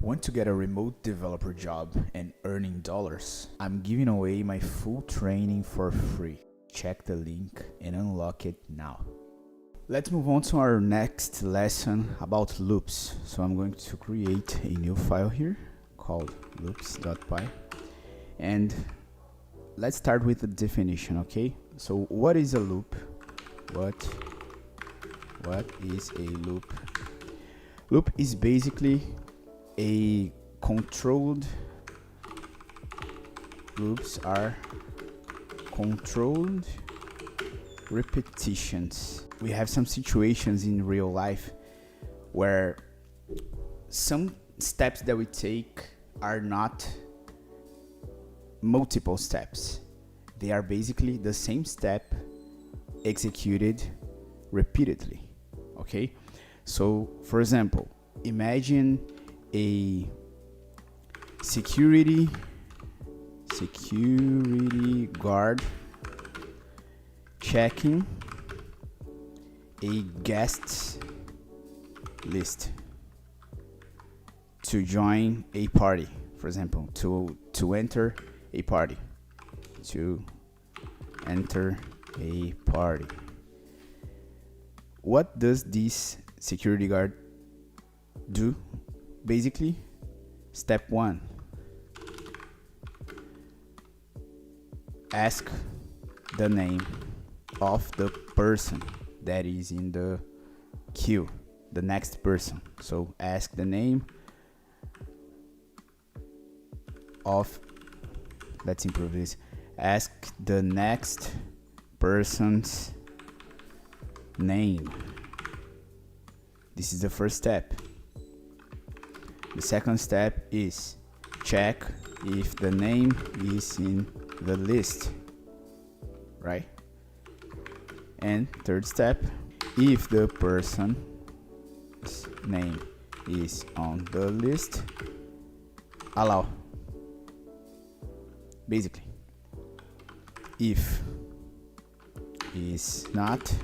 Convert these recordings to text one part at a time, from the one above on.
Want to get a remote developer job and earning dollars? I'm giving away my full training for free. Check the link and unlock it now. Let's move on to our next lesson about loops. So I'm going to create a new file here called loops.py, and let's start with the definition, okay? So what is a loop? What is a loop? Loop is basically a controlled, loops are controlled repetitions. We have some situations in real life where some steps that we take are not multiple steps. They are basically the same step executed repeatedly, okay? So for example, imagine a security guard checking a guests list to join a party, for example, to enter a party, What does this security guard do? Basically, step 1, ask the name of the person that is in the queue, the next person. So ask the name of, let's improve this, ask the next person's name. This is the first step. The second step is check if the name is in the list, right? And third step, if the person's name is on the list, allow. Basically, if is not,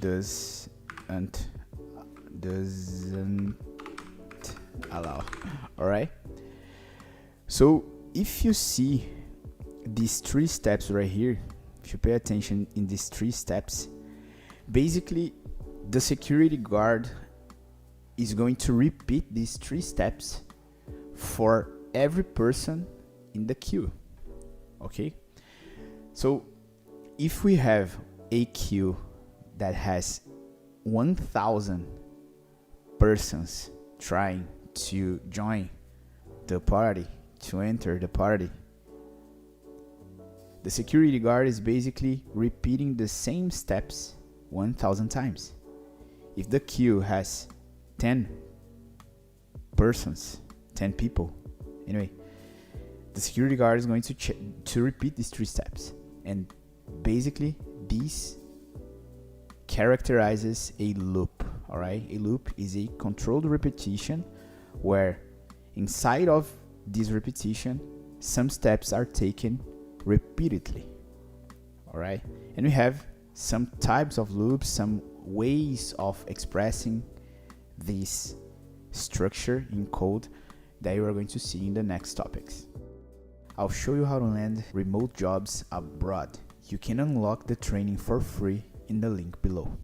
doesn't allow. All right, so if you see these 3 steps right here, if you pay attention in these 3 steps, basically the security guard is going to repeat these 3 steps for every person in the queue, okay? So if we have a queue that has 1,000 persons trying to join the party, to enter the party, the security guard is basically repeating the same steps 1,000 times. If the queue has 10 persons, 10 people, anyway, the security guard is going to repeat these 3 steps. And basically, this characterizes a loop, all right? A loop is a controlled repetition where inside of this repetition, some steps are taken repeatedly, all right? And we have some types of loops, some ways of expressing this structure in code that you are going to see in the next topics. I'll show you how to land remote jobs abroad. You can unlock the training for free in the link below.